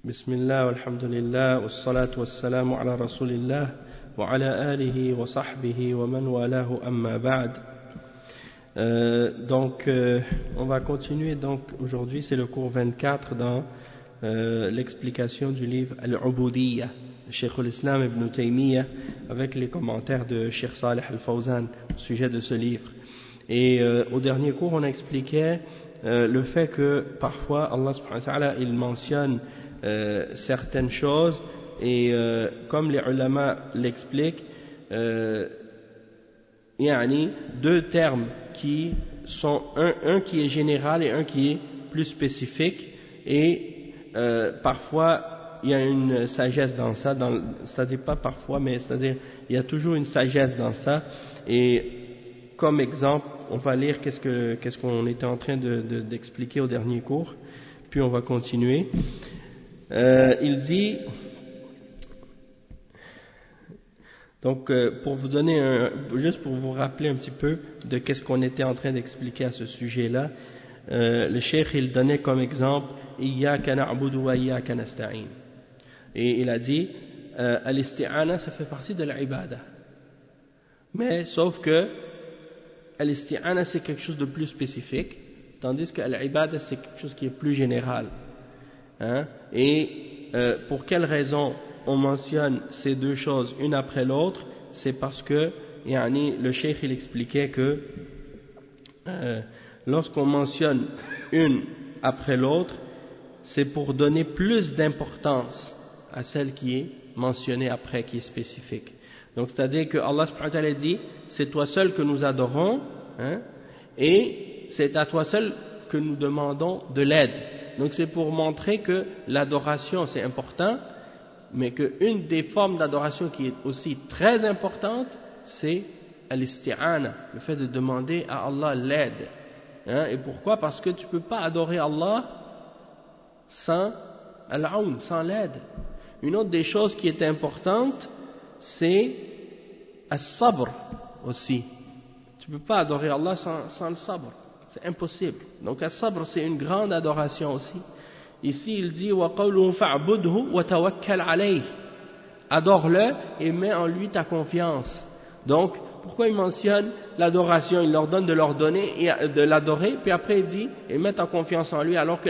بسم الله والحمد لله والصلاة والسلام على رسول الله وعلى آله وصحبه ومن والاه أما بعد. On va continuer. Donc aujourd'hui c'est le cours 24 dans l'explication du livre Al-Ubudiyya de Cheikh al-Islam Ibn Taymiyyah avec les commentaires de Cheikh Salih al-Fawzan au sujet de ce livre. Et au dernier cours on expliquait le fait que parfois Allah subhanahu wa ta'ala il mentionne certaines choses et comme les ulama l'expliquent, deux termes qui sont un qui est général et un qui est plus spécifique, et parfois il y a une sagesse dans ça, c'est-à-dire pas parfois mais c'est-à-dire il y a toujours une sagesse dans ça. Et comme exemple on va lire qu'est-ce qu'on était en train d'expliquer au dernier cours, puis on va continuer. Il dit, donc pour vous donner juste pour vous rappeler un petit peu de qu'est-ce qu'on était en train d'expliquer à ce sujet-là, le cheikh il donnait comme exemple Iyyaka na'budu wa iyyaka nasta'in, et il a dit al-isti'ana ça fait partie de l'ibada, mais sauf que al-isti'ana c'est quelque chose de plus spécifique, tandis que l'ibada c'est quelque chose qui est plus général. Et pour quelle raison on mentionne ces deux choses une après l'autre? C'est parce que le cheikh il expliquait que lorsqu'on mentionne une après l'autre, c'est pour donner plus d'importance à celle qui est mentionnée après, qui est spécifique. Donc c'est-à-dire que Allah subhanahu wa ta'ala dit c'est toi seul que nous adorons, et c'est à toi seul que nous demandons de l'aide. Donc c'est pour montrer que l'adoration c'est important, mais qu'une des formes d'adoration qui est aussi très importante, c'est al-isti'ana, le fait de demander à Allah l'aide. Et pourquoi? Parce que tu ne peux pas adorer Allah sans al-aoun, sans l'aide. Une autre des choses qui est importante, c'est as-sabr aussi. Tu ne peux pas adorer Allah sans le sabr. C'est impossible. Donc as-sabr c'est une grande adoration aussi. Ici il dit wa qawluhu fa'budhu wa tawakkal alayh. Adore-le et mets en lui ta confiance. Donc pourquoi il mentionne l'adoration? Il leur donne de leur donner et de l'adorer, puis après il dit et mets ta confiance en lui, alors que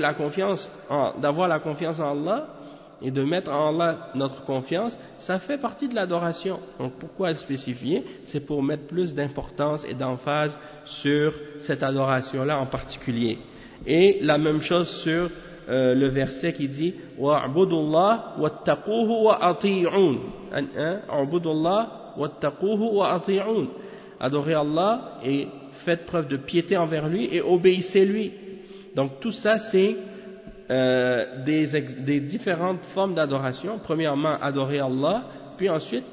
d'avoir la confiance en Allah et de mettre en Allah notre confiance, ça fait partie de l'adoration. Donc pourquoi le spécifier? C'est pour mettre plus d'importance et d'emphase sur cette adoration-là en particulier. Et la même chose sur le verset qui dit wa'budullah wattaquhu wa ati'un. Wa'budullah wattaquhu wa ati'un. Adorez Allah et faites preuve de piété envers lui et obéissez-lui. Donc tout ça c'est des différentes formes d'adoration. Premièrement, adorer Allah, puis ensuite,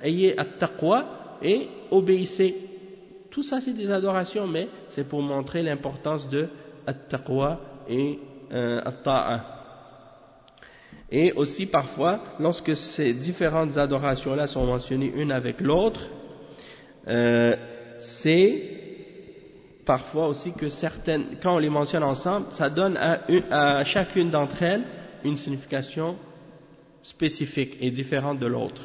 ayez at-taqwa et obéissez. Tout ça, c'est des adorations, mais c'est pour montrer l'importance de at-taqwa et at-ta'a. Et aussi, parfois, lorsque ces différentes adorations-là sont mentionnées une avec l'autre, c'est parfois aussi que certaines, quand on les mentionne ensemble, ça donne à chacune d'entre elles une signification spécifique et différente de l'autre.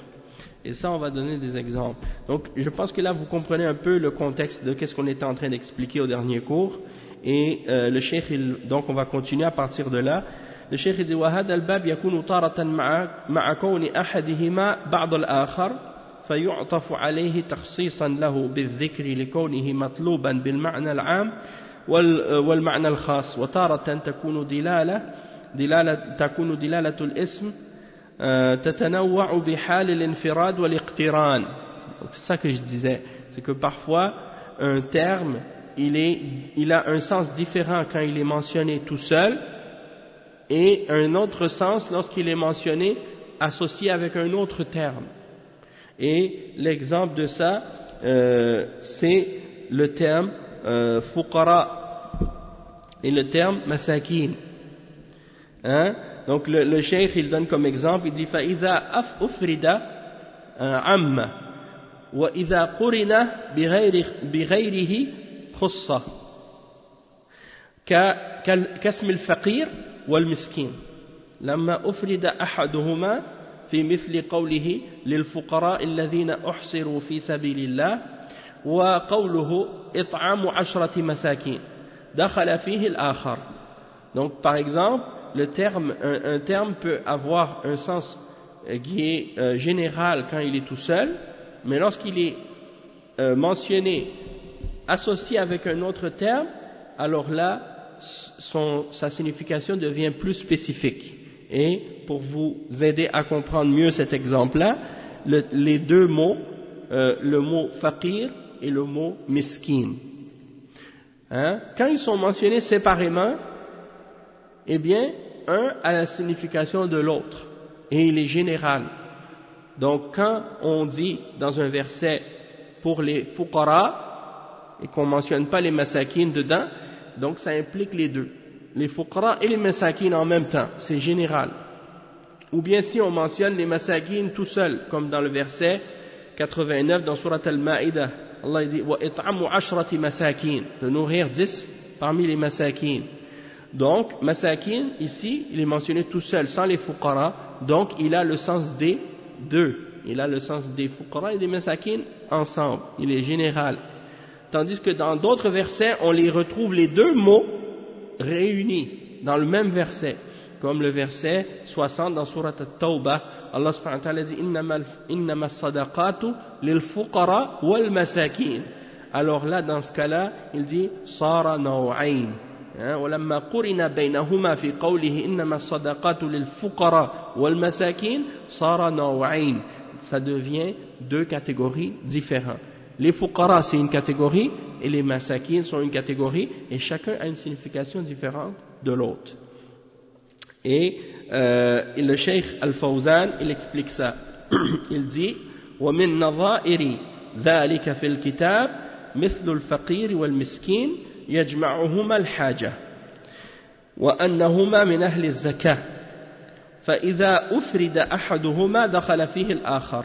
Et ça, on va donner des exemples. Donc, je pense que là, vous comprenez un peu le contexte de qu'est-ce qu'on était en train d'expliquer au dernier cours. Et le cheikh, donc on va continuer à partir de là. Le cheikh dit وهذا الباب يكون طارة مع كون أحدهما بعض الآخر فيعطف عليه تخصيصا له بالذكر لكونه مطلوبا بالمعنى العام والمعنى الخاص، وتارة تكون دلالة الاسم تتنوع بحال الانفراد والاقتران. C'est ça que je disais, c'est que parfois un terme il a un sens différent quand il est mentionné tout seul et un autre sens lorsqu'il est mentionné associé avec un autre terme. Et l'exemple de ça, c'est le terme fuqara et le terme masakin. Donc le cheikh il donne comme exemple, il dit فَإِذَا أُفْرِدَ عَمَّ وَإِذَا قُرِنَ بِغَيْرِهِ خُصَّ كَاسْمِ الْفَقِيرِ والمسكين. لما أفرد أحدهما في مثل قوله للفقراء الذين أحصروا في سبيل الله وقوله إطعام 10 مساكين دخل فيه الآخر. Donc par exemple, un terme peut avoir un sens qui est général quand il est tout seul, mais lorsqu'il est mentionné, associé avec un autre terme, alors là, sa signification devient plus spécifique. Et pour vous aider à comprendre mieux cet exemple-là, les deux mots, le mot faqir et le mot miskin, quand ils sont mentionnés séparément, eh bien, un a la signification de l'autre, et il est général. Donc, quand on dit dans un verset pour les fuqara, et qu'on ne mentionne pas les masakin dedans, donc ça implique les deux, les fuqara et les masakin en même temps, c'est général. Ou bien si on mentionne les masakin tout seul, comme dans le verset 89 dans Surat Al-Ma'idah, Allah dit wa it'amu 10 masakin, de nourrir 10 parmi les masakin. Donc masakin ici il est mentionné tout seul sans les fuqara, donc il a le sens des deux, il a le sens des fuqara et des masakin ensemble, il est général. Tandis que dans d'autres versets on les retrouve les deux mots réunis dans le même verset, comme le verset 60 dans Surat At-Tawbah, Allah subhanahu wa ta'ala dit innama as-sadaqatu lil fuqara wal masakin. Alors là dans ce cas-là il dit sara naw'ain, ولما قرن بينهما في قوله إنما الصدقات للفقراء والمساكين صار نوعين, ça devient deux catégories différentes. Les fuqara c'est une catégorie et les masakin sont une catégorie, et chacun a une signification différente de l'autre. Et le Cheikh Al-Fawzan il explique ça. Il dit ومن نظائر ذلك في الكتاب مثل الفقير والمسكين يجمعهما الحاجة وأنهما من أهل الزكاة فإذا أفرد أحدهما دخل فيه الآخر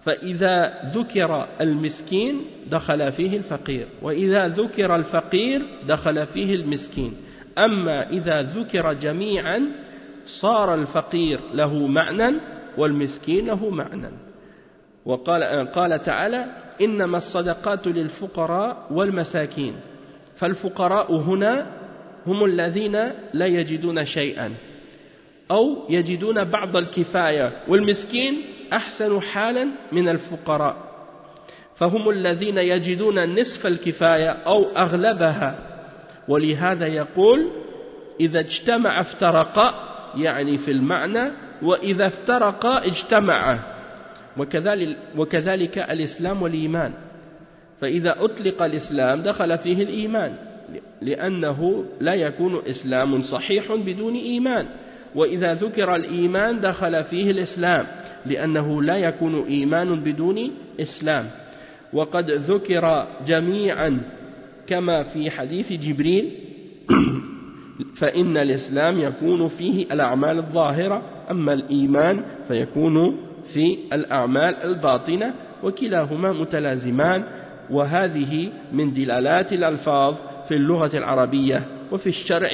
فإذا ذكر المسكين دخل فيه الفقير وإذا ذكر الفقير دخل فيه المسكين أما إذا ذكر جميعا صار الفقير له معنى والمسكين له معنى. وقال تعالى إنما الصدقات للفقراء والمساكين فالفقراء هنا هم الذين لا يجدون شيئا أو يجدون بعض الكفاية والمسكين أحسن حالا من الفقراء فهم الذين يجدون نصف الكفاية أو أغلبها ولهذا يقول إذا اجتمع افترقا يعني في المعنى وإذا افترقا اجتمعا وكذلك الإسلام والإيمان فإذا أطلق الإسلام دخل فيه الإيمان لأنه لا يكون إسلام صحيح بدون إيمان وإذا ذكر الإيمان دخل فيه الإسلام لأنه لا يكون إيمان بدون إسلام وقد ذكر جميعا كما في حديث جبريل فإن الإسلام يكون فيه الأعمال الظاهرة أما الإيمان فيكون في الأعمال الباطنة وكلاهما متلازمان وهذه من دلالات الألفاظ في اللغة العربية وفي الشرع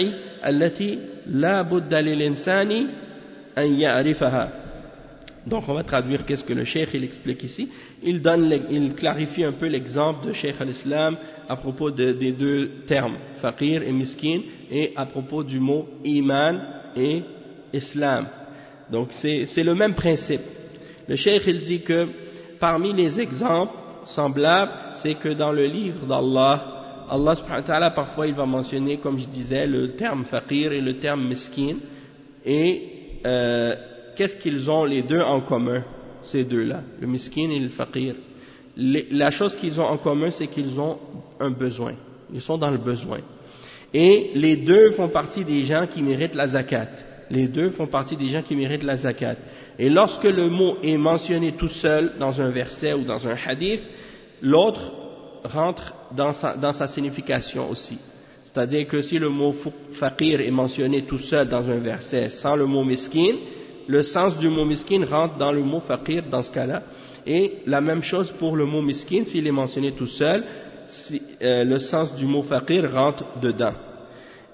التي لا بد للإنسان أن يعرفها. Donc on va traduire qu'est-ce que le cheikh il explique ici. Il clarifie un peu l'exemple de Cheikh al-Islam à propos des deux termes, faqir et miskin, et à propos du mot iman et islam. Donc c'est le même principe. Le cheikh il dit que parmi les exemples semblables, c'est que dans le livre d'Allah, Allah subhanahu wa ta'ala parfois il va mentionner, comme je disais, le terme faqir et le terme miskin, et qu'est-ce qu'ils ont les deux en commun, ces deux-là, le miskin et le faqir? La chose qu'ils ont en commun, c'est qu'ils ont un besoin, ils sont dans le besoin, et les deux font partie des gens qui méritent la zakat. Les deux font partie des gens qui méritent la zakat. Et lorsque le mot est mentionné tout seul dans un verset ou dans un hadith, l'autre rentre dans sa signification aussi. C'est-à-dire que si le mot faqir est mentionné tout seul dans un verset sans le mot miskin, le sens du mot miskin rentre dans le mot faqir dans ce cas-là. Et la même chose pour le mot miskin, s'il est mentionné tout seul, le sens du mot faqir rentre dedans.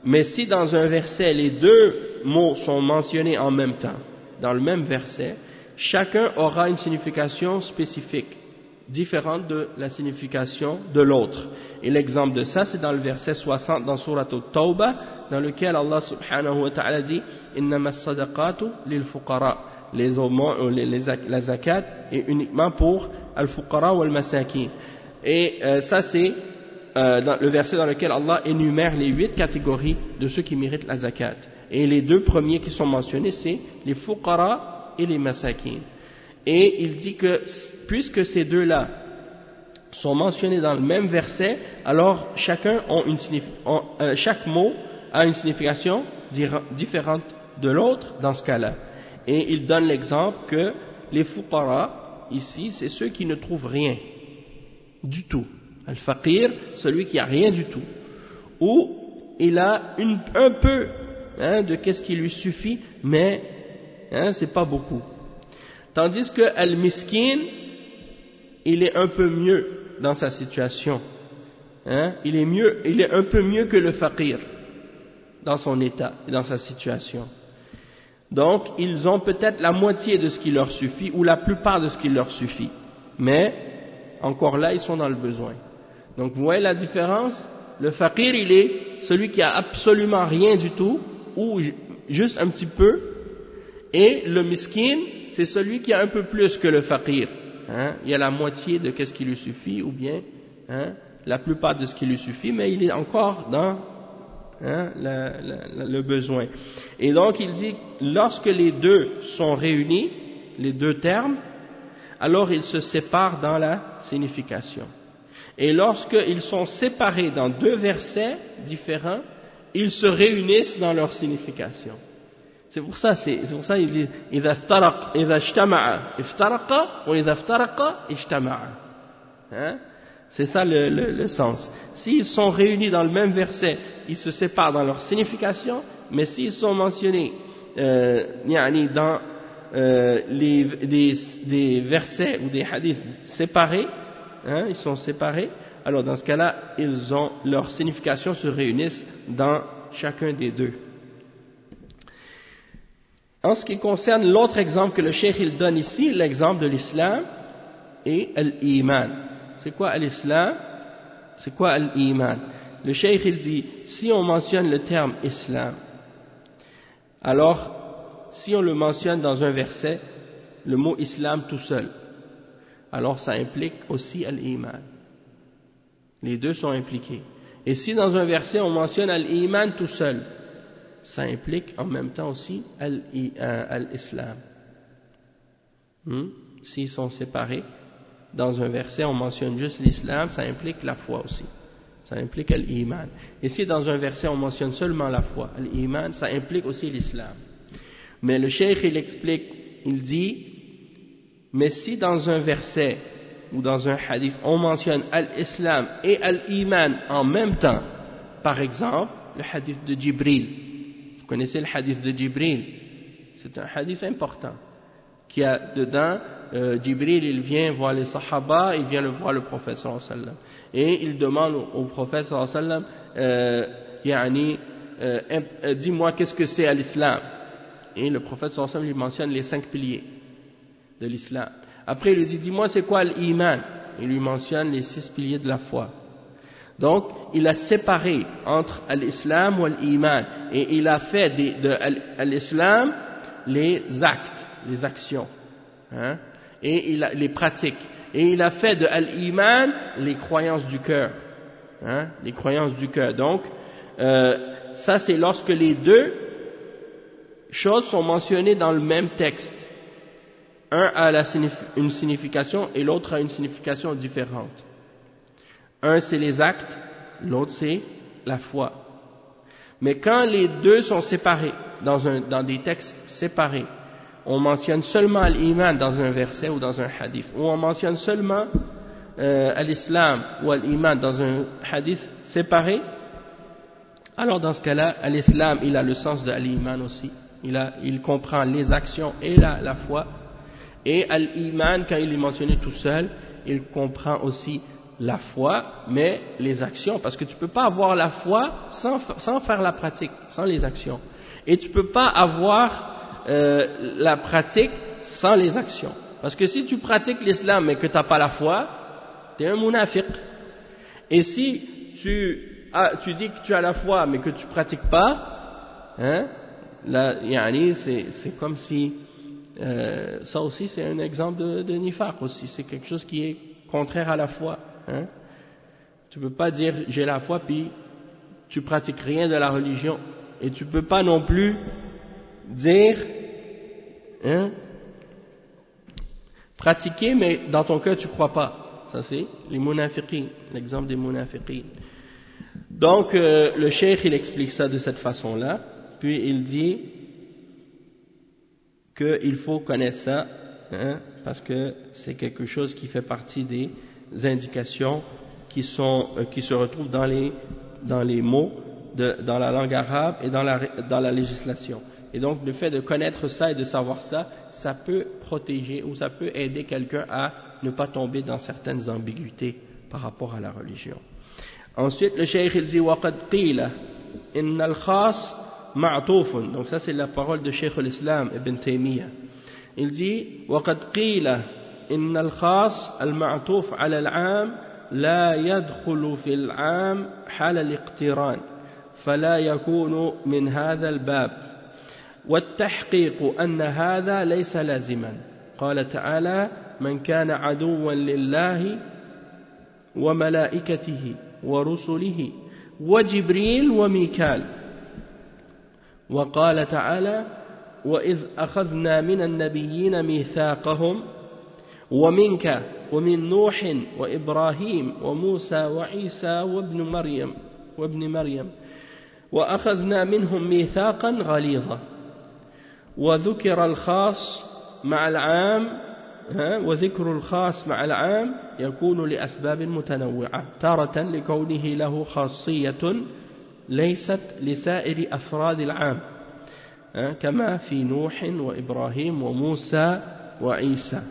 Mais si dans un verset les deux mots sont mentionnés en même temps, dans le même verset, chacun aura une signification spécifique, différente de la signification de l'autre. Et l'exemple de ça, c'est dans le verset 60 dans Surat At-Tawbah, dans lequel Allah subhanahu wa ta'ala dit « Innama as-sadaqatu lil-fuqara » les aumônes, la zakat est uniquement pour al-fuqara ou al-masakin. Et ça c'est dans le verset dans lequel Allah énumère les 8 catégories de ceux qui méritent la zakat. Et les deux premiers qui sont mentionnés, c'est les fuqara et les masakin. Et il dit que puisque ces deux-là sont mentionnés dans le même verset, alors chaque mot a une signification différente de l'autre dans ce cas-là. Et il donne l'exemple que les fuqara, ici, c'est ceux qui ne trouvent rien du tout. Al-faqir, celui qui a rien du tout. Ou il a un peu de qu'est-ce qui lui suffit, mais c'est pas beaucoup. Tandis que al-miskin, il est un peu mieux dans sa situation. Il est un peu mieux que le faqir dans son état et dans sa situation. Donc, ils ont peut-être la moitié de ce qui leur suffit ou la plupart de ce qui leur suffit. Mais, encore là, ils sont dans le besoin. Donc, vous voyez la différence? Le faqir, il est celui qui a absolument rien du tout ou juste un petit peu. Et le miskin, c'est celui qui a un peu plus que le faqir. Il y a la moitié de ce qui lui suffit ou bien la plupart de ce qui lui suffit, mais il est encore dans le besoin. Et donc il dit, lorsque les deux sont réunis, les deux termes, alors ils se séparent dans la signification. Et lorsqu'ils sont séparés dans deux versets différents, ils se réunissent dans leur signification. C'est pour ça il dit إذا اجتمع افترق وإذا افترق اجتمع. C'est ça le sens. S'ils sont réunis dans le même verset, ils se séparent dans leur signification, mais s'ils sont mentionnés dans des versets ou des hadiths séparés, ils sont séparés, alors dans ce cas-là, leur signification se réunissent dans chacun des deux. En ce qui concerne l'autre exemple que le cheikh il donne ici, l'exemple de l'islam et l'iman. C'est quoi l'islam? C'est quoi l'iman? Le cheikh il dit, si on mentionne le terme islam, alors si on le mentionne dans un verset, le mot islam tout seul, alors ça implique aussi l'iman. Les deux sont impliqués. Et si dans un verset on mentionne l'iman tout seul, ça implique en même temps aussi l'islam. S'ils sont séparés, dans un verset on mentionne juste l'islam, ça implique la foi aussi. Ça implique l'iman. Et si dans un verset on mentionne seulement la foi, l'iman, ça implique aussi l'islam. Mais le cheikh il explique, il dit, mais si dans un verset ou dans un hadith on mentionne l'islam et l'iman en même temps, par exemple le hadith de Jibril. Vous connaissez le hadith de Jibril? C'est un hadith important qui a dedans Jibril il vient voir les sahaba, il vient voir le prophète sallallahu alayhi wa sallam et il demande au prophète sallallahu alayhi wa sallam dis-moi qu'est-ce que c'est l'islam, et le prophète sallallahu alayhi wa sallam lui mentionne les 5 piliers de l'islam. Après il lui dit dis-moi c'est quoi l'iman, il lui mentionne les 6 piliers de la foi. Donc, il a séparé entre l'islam ou l'iman, et il a fait de l'islam les actes, les actions, et les pratiques. Et il a fait de l'iman les croyances du cœur, les croyances du cœur. Donc, ça c'est lorsque les deux choses sont mentionnées dans le même texte. Un a une signification et l'autre a une signification différente. Un c'est les actes, l'autre c'est la foi. Mais quand les deux sont séparés, dans des textes séparés, on mentionne seulement l'iman dans un verset ou dans un hadith, ou on mentionne seulement l'islam ou l'iman dans un hadith séparé, alors dans ce cas-là, l'islam il a le sens de l'iman aussi. Il comprend les actions et la foi. Et l'iman, quand il est mentionné tout seul, il comprend aussi la foi, mais les actions, parce que tu peux pas avoir la foi sans faire la pratique, sans les actions. Et tu peux pas avoir la pratique sans les actions. Parce que si tu pratiques l'islam mais que tu n'as pas la foi, tu es un munafiq. Et si tu dis que tu as la foi mais que tu pratiques pas, hein, là, c'est comme si, ça aussi c'est un exemple de nifaq aussi, c'est quelque chose qui est contraire à la foi. Hein. Tu peux pas dire j'ai la foi puis tu pratiques rien de la religion. Et tu peux pas non plus dire, hein, pratiquer mais dans ton cœur tu crois pas. Ça c'est les munafiqin, l'exemple des munafiqin. Donc le cheikh il explique ça de cette façon-là, puis il dit qu'il faut connaître ça, hein, parce que c'est quelque chose qui fait partie des indications qui se retrouvent dans les mots dans la langue arabe et dans la législation. Et donc le fait de connaître ça et de savoir ça, ça peut protéger ou ça peut aider quelqu'un à ne pas tomber dans certaines ambiguïtés par rapport à la religion. Ensuite le cheikh il dit وَقَدْ قِيلَ إِنَّ الْخَاص مَعْطُوفٌ. Donc ça c'est la parole de Cheikh l'Islam Ibn Taymiyyah. Il dit وَقَدْ قِيلَ إِنَّ الْخَاص الْمَعْطُوف على العام لا يدخل في العام حال الاقتران فلا يكون من هذا الباب والتحقيق أن هذا ليس لازما. قال تعالى من كان عدوا لله وملائكته ورسله وجبريل وميكال. وقال تعالى وإذ أخذنا من النبيين ميثاقهم ومنك ومن نوح وإبراهيم وموسى وعيسى وابن مريم وأخذنا منهم ميثاقا غليظا. وذكر الخاص مع العام وذكر الخاص مع العام يكون لأسباب متنوعة تارة لكونه له خاصية ليست لسائر أفراد العام كما في نوح وإبراهيم وموسى وعيسى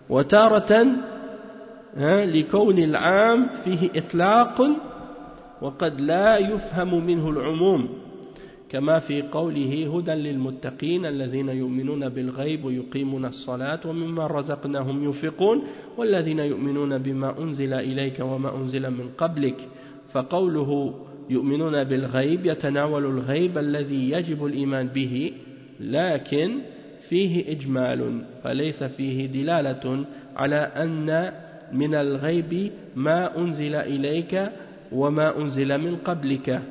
وتارة لكون العام فيه إطلاق وقد لا يفهم منه العموم كما في قوله هدى للمتقين الذين يؤمنون بالغيب ويقيمون الصلاة ومما رزقناهم ينفقون والذين يؤمنون بما أنزل إليك وما أنزل من قبلك. فقوله يؤمنون بالغيب يتناول الغيب الذي يجب الإيمان به لكن فيه إجمال فليس فيه دلالة على أن من الغيب ما أنزل إليك وما أنزل من قبلك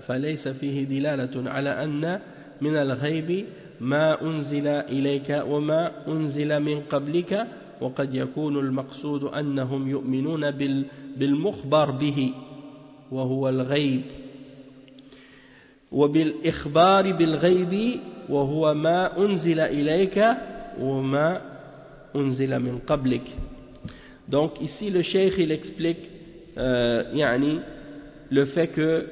فليس فيه دلالة على أن من الغيب ما أنزل إليك وما أنزل من قبلك وقد يكون المقصود أنهم يؤمنون بالمخبر به وهو الغيب وبالإخبار بالغيب وهو ما أنزل إليك وما أنزل من قبلك. Donc ici le cheikh il explique le fait que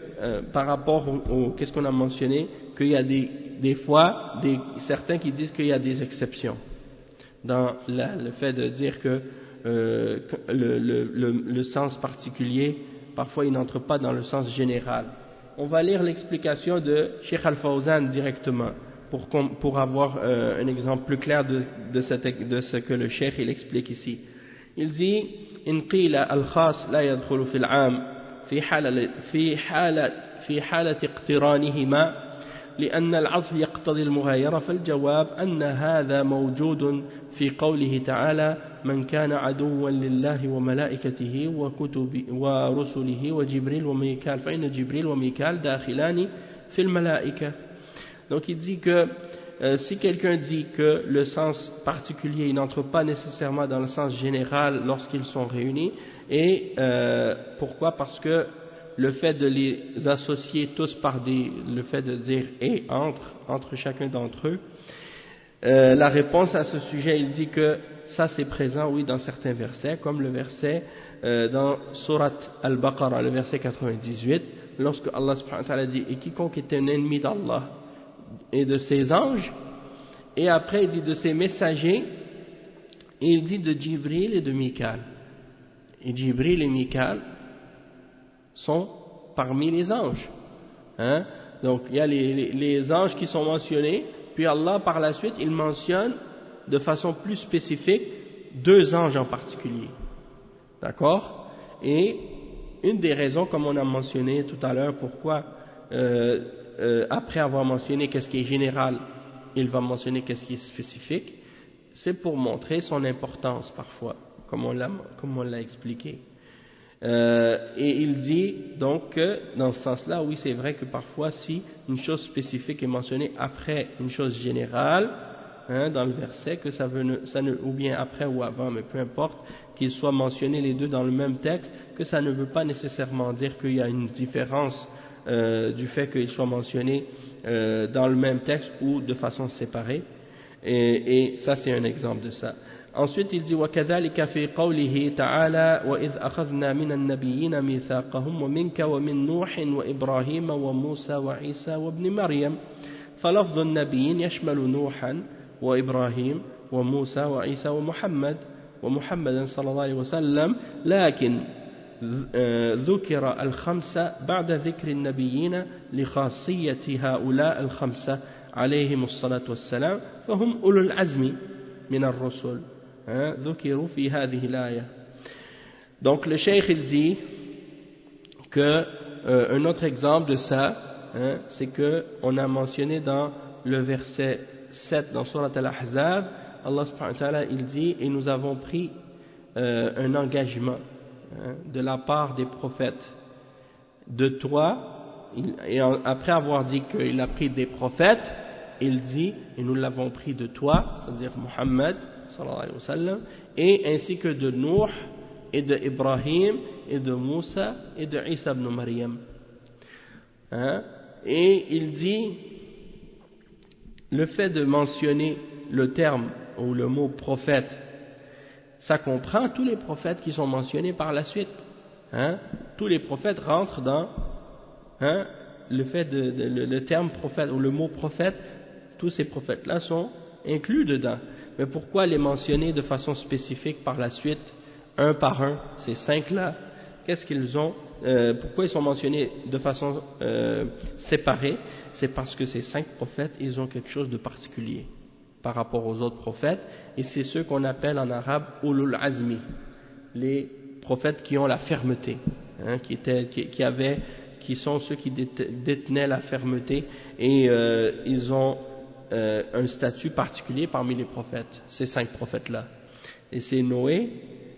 par rapport au qu'est-ce qu'on a mentionné, qu'il y a des fois certains qui disent qu'il y a des exceptions dans le fait de dire que le sens particulier parfois il n'entre pas dans le sens général. On va lire l'explication de Cheikh Al-Fawzan directement pour avoir un exemple plus clair de ce que le cheikh il explique ici. Il dit إن قيل الخاص لا يدخل في العام في حالة اقترانهما لأن العطف يقتضي المغايرة فالجواب أن هذا موجود في قوله تعالى من كان عدوا لله وملائكته ورسله وجبريل وميكال فإن جبريل وميكال داخلان في الملائكة. Donc il dit que si quelqu'un dit que le sens particulier n'entre pas nécessairement dans le sens général lorsqu'ils sont réunis, et pourquoi? Parce que le fait de les associer tous par le fait de dire et entre chacun d'entre eux, la réponse à ce sujet, il dit que ça c'est présent, oui, dans certains versets, comme le verset dans Surat Al-Baqarah, le verset 98, lorsque Allah subhanahu wa ta'ala dit et quiconque est un ennemi d'Allah et de ses anges, et après il dit de ses messagers, et il dit de Jibril et de Mikal. Et Jibril et Mikael sont parmi les anges. Hein? Donc il y a les anges qui sont mentionnés, puis Allah par la suite il mentionne de façon plus spécifique 2 anges en particulier. D'accord? Et une des raisons, comme on a mentionné tout à l'heure, pourquoi après avoir mentionné qu'est-ce qui est général, il va mentionner qu'est-ce qui est spécifique, c'est pour montrer son importance parfois, comme on l'a expliqué. Et il dit donc que dans ce sens-là, oui, c'est vrai que parfois, si une chose spécifique est mentionnée après une chose générale, hein, dans le verset, que ou bien après ou avant, mais peu importe, qu'ils soient mentionnés les deux dans le même texte, que ça ne veut pas nécessairement dire qu'il y a une différence du fait qu'ils soient mentionnés dans le même texte ou de façon séparée. Et ça, c'est un exemple de ça. Ensuite, il dit وَكَذَلِكَ فِي قَوْلِهِ تَعَالَى وَإِذْ أَخَذْنَا مِنَ النَّبِيِّينَ مِيثَاقَهُمْ وَمِنْكَ وَمِنْ نُوحٍ وَإِبْرَاهِيمَ وَمُوسَى وَعِيسَى وَابْنِ مَرْيَمَ فلفظ النبيين يشمل نوحا وإبراهيم وموسى وعيسى ومحمد صلى الله عليه وسلم لكن ذكر الخمسة بعد ذكر النبيين لخاصية هؤلاء الخمسة عليهم الصلاة والسلام فهم أولو العزم من الرسل ذكروا في هذه الآية. Donc le cheikh il dit que un autre exemple de ça, c'est que on a mentionné dans le verset 7 dans Surat Al-Ahzab, Allah subhanahu wa ta'ala il dit et nous avons pris un engagement de la part des prophètes de toi, et après avoir dit qu'il a pris des prophètes, il dit et nous l'avons pris de toi, c'est-à-dire Muhammad sallallahu alayhi wa sallam, et ainsi que de Nuh et de Ibrahim et de Moussa et de Isa ibn Maryam. Et il dit le fait de mentionner le terme ou le mot prophète, ça comprend tous les prophètes qui sont mentionnés par la suite. Tous les prophètes rentrent dans le fait le terme prophète ou le mot prophète, tous ces prophètes-là sont inclus dedans. Mais pourquoi les mentionner de façon spécifique par la suite, un par un, ces 5-là? Qu'est-ce qu'ils ont? Pourquoi ils sont mentionnés de façon séparée? C'est parce que ces 5 prophètes, ils ont quelque chose de particulier par rapport aux autres prophètes, et c'est ceux qu'on appelle en arabe ulul azmi, les prophètes qui ont la fermeté, qui sont ceux qui détenaient la fermeté, et ils ont un statut particulier parmi les prophètes, ces 5 prophètes-là. Et c'est Noé,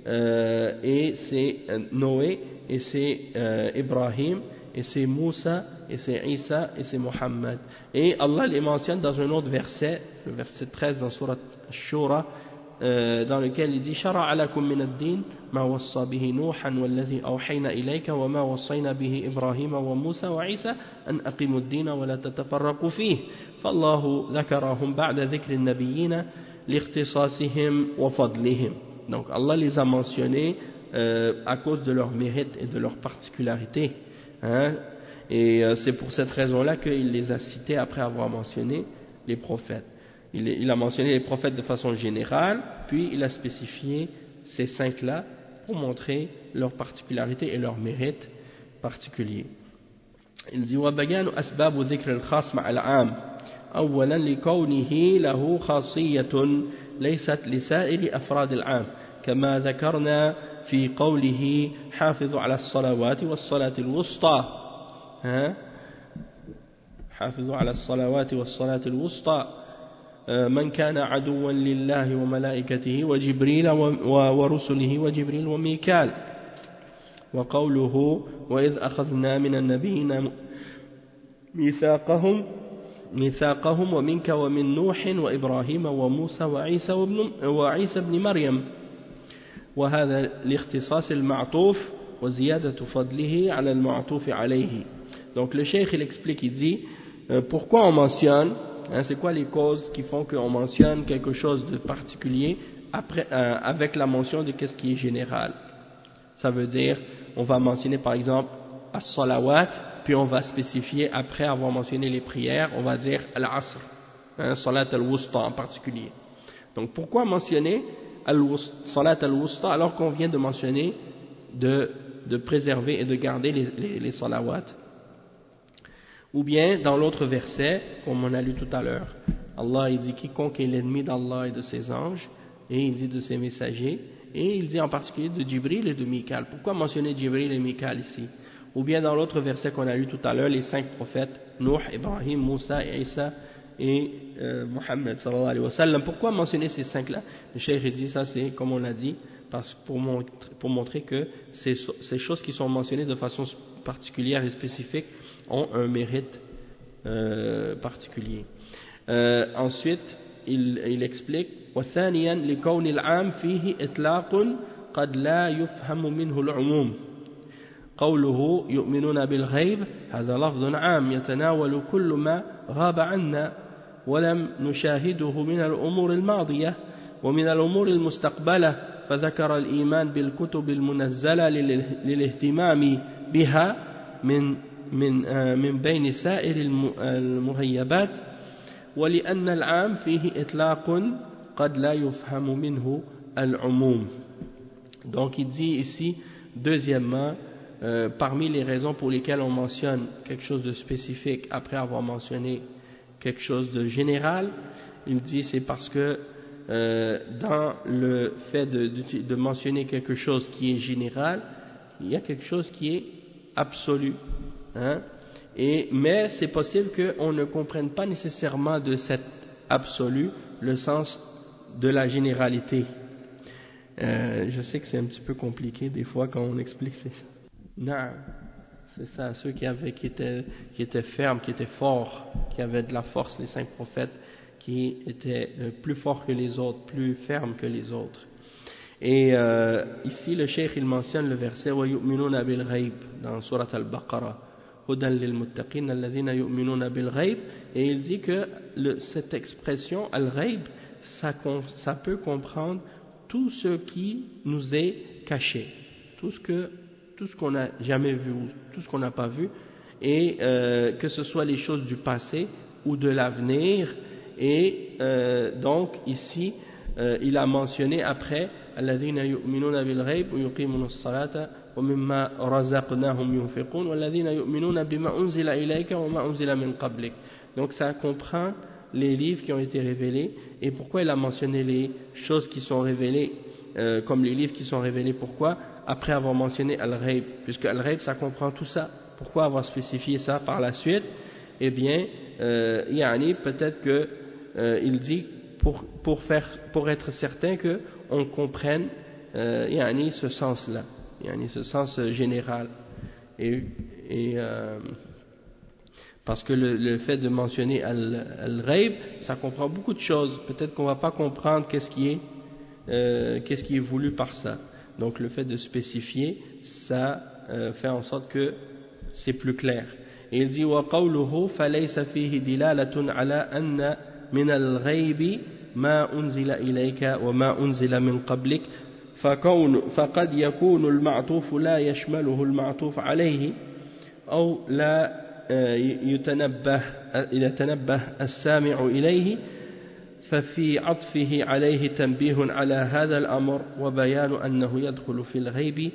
et c'est Ibrahim, et c'est Moussa, et c'est Isa, et c'est Muhammad. Et Allah les mentionne dans un autre verset, le verset 13 dans Surat Shura, dans lequel il dit شرع لكم من الدين ما وصى به نوحا والذي أوحينا إليك وما وصينا به إبراهيم وموسى وعيسى أن أقيموا الدين ولا تتفرقوا فيه فالله ذكرهم بعد ذكر النبيين لاختصاصهم وفضلهم. Donc Allah les a mentionnés à cause de leur mérite et de leur particularité, et c'est pour cette raison-là qu'il les a cités après avoir mentionné les prophètes. Il a mentionné les prophètes de façon générale, puis il a spécifié ces 5-là pour montrer leur particularité et leur mérite particulier. Il dit وَبَيَانُ أَسْبَابُ ذِكْرِ الْخَاص مع العام أولا لكونه له خاصية ليست لسائر أفراد العام كما ذكرنا في قوله حافظوا على الصلوات والصلاة الوسطى حافظوا على الصلوات والصلاة الوسطى من كان عدوا لله وملائكته وجبريل ورسله وجبريل وميكال وقوله وإذ أخذنا من النبيين ميثاقهم ومنك ومن نوح وإبراهيم وموسى وعيسى بن مريم وهذا لاختصاص المعطوف وزيادة فضله على المعطوف عليه. Donc le cheikh il explique, il dit pourquoi on mentionne, c'est quoi les causes qui font qu'on mentionne quelque chose de particulier après, avec la mention de qu'est-ce qui est général. Ça veut dire on va mentionner par exemple as-salawat, puis on va spécifier après avoir mentionné les prières, on va dire al-asr, salat al-wusta en particulier. Donc pourquoi mentionner salat al-wusta alors qu'on vient de mentionner de préserver et de garder les salawats. Ou bien dans l'autre verset, comme on a lu tout à l'heure, Allah il dit quiconque est l'ennemi d'Allah et de ses anges, et il dit de ses messagers, et il dit en particulier de Jibril et de Mikaël. Pourquoi mentionner Jibril et Mikaël ici? Ou bien dans l'autre verset qu'on a lu tout à l'heure, les 5 prophètes, Nuh, Ibrahim, Moussa, Isa et Muhammad sallallahu alayhi wa sallam. Pourquoi mentionner ces 5-là? Le cheikh dit ça, c'est comme on l'a dit, pour montrer que ces choses qui sont mentionnées de façon particulière et spécifique ont un mérite particulier. Ensuite, il explique وثانيا لكون العام فيه إطلاق قد لا يفهم منه العموم قوله يؤمنون بالغيب هذا لفظ عام يتناول كل ما غاب عنا ولم نشاهده من الأمور الماضية ومن الأمور المستقبلة فذكر الإيمان بالكتب المنزلة للاهتمام بها من بين سائر المغيبات ولأن العام فيه إطلاق قد لا يفهم منه العموم. Donc il dit ici deuxièmement parmi les raisons pour lesquelles on mentionne quelque chose de spécifique après avoir mentionné quelque chose de général, il dit c'est parce que dans le fait de mentionner quelque chose qui est général, il y a quelque chose qui est absolu, hein? Mais c'est possible qu'on ne comprenne pas nécessairement de cet absolu le sens de la généralité. Je sais que c'est un petit peu compliqué des fois quand on explique ça. Non, c'est ça, ceux qui étaient fermes, qui étaient forts, qui avaient de la force, les 5 prophètes, qui étaient plus forts que les autres, plus fermes que les autres. Et ici le cheikh il mentionne le verset وَيُؤْمِنُونَ بِالْغَيْبِ dans Surat Al-Baqarah هُدًى لِلْمُتَّقِينَ الَّذِينَ يُؤْمِنُونَ بِالْغَيْبِ, et il dit que cette expression Al-Ghaib ça peut comprendre tout ce qui nous est caché, tout ce qu'on n'a jamais vu, tout ce qu'on n'a pas vu, et que ce soit les choses du passé ou de l'avenir. Et donc ici il a mentionné après الذين يؤمنون بالغيب ويقيمون الصلاة ومما رزقناهم ينفقون والذين يؤمنون بما أنزل إليك وما أنزل من قبلك. Donc ça comprend les livres qui ont été révélés. Et pourquoi il a mentionné les choses qui sont révélées comme les livres qui sont révélés? Pourquoi? Après avoir mentionné Al-Ghaib, puisque Al-Ghaib ça comprend tout ça. Pourquoi avoir spécifié ça par la suite? Eh bien yani peut-être que il dit pour être certain que on comprenne yani ce sens-là, yani ce sens général, et parce que le fait de mentionner al-ghaib, ça comprend beaucoup de choses. Peut-être qu'on va pas comprendre qu'est-ce qui est voulu par ça. Donc le fait de spécifier, ça fait en sorte que c'est plus clair. Et il dit وَقَوْلُهُ فَلَيْسَ فِيهِ دِلَالَةٌ عَلَى أَنَّ من الغيب ما أنزل إليك وما أنزل من قبلك فقد يكون المعطوف لا يشمله المعطوف عليه أو لا يتنبه السامع إليه ففي عطفه عليه تنبيه على هذا الأمر وبيان أنه يدخل في الغيب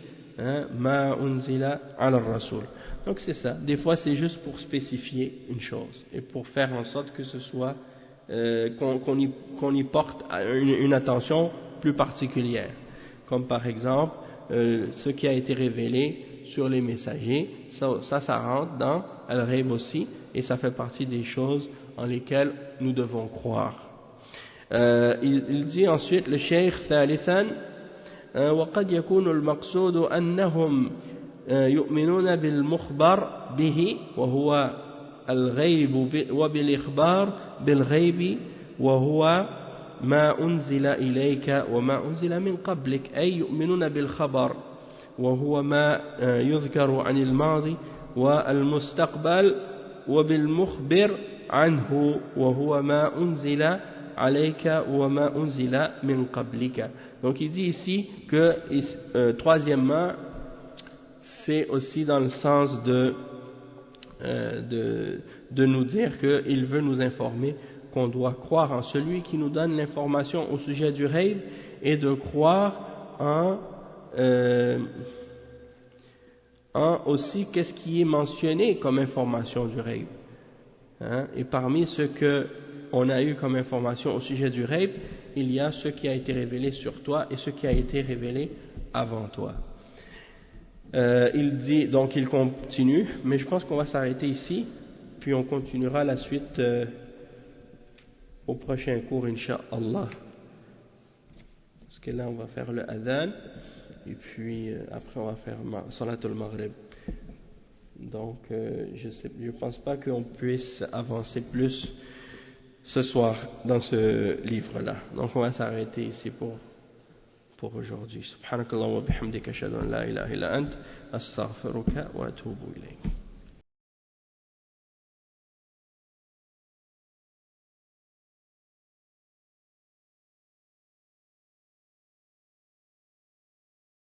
ما أنزل على الرسول. Donc c'est ça, des fois c'est juste pour spécifier une chose et pour faire en sorte que ce soit qu'on y porte une attention plus particulière, comme par exemple ce qui a été révélé sur les messagers, ça rentre dans Al-Ghaib aussi, et ça fait partie des choses en lesquelles nous devons croire. Il dit ensuite le cheikh ثالثا وقد يكون المقصود أنهم يؤمنون بالمخبر به وهو الغيب وبالإخبار بالغيب وهو ما أنزل إليك وما أنزل من قبلك، أي يؤمنون بالخبر وهو ما يذكر عن الماضي والمستقبل وبالمخبر عنه وهو ما أنزل عليك وما أنزل من قبلك. Donc il dit ici que troisièmement c'est aussi dans le sens de nous dire qu'il veut nous informer qu'on doit croire en celui qui nous donne l'information au sujet du ghaib et de croire en aussi qu'est-ce qui est mentionné comme information du ghaib. Et parmi ce que on a eu comme information au sujet du ghaib, il y a ce qui a été révélé sur toi et ce qui a été révélé avant toi. Donc il continue, mais je pense qu'on va s'arrêter ici, puis on continuera la suite au prochain cours, Inch'Allah. Parce que là on va faire le adhan, et puis après on va faire Salatul Maghrib. Donc je pense pas qu'on puisse avancer plus ce soir dans ce livre-là. Donc on va s'arrêter ici pour aujourd'hui. Subhanakallah wa bihamdika ashhadu an la ilaha illa ant astaghfiruka wa atubu ilayk.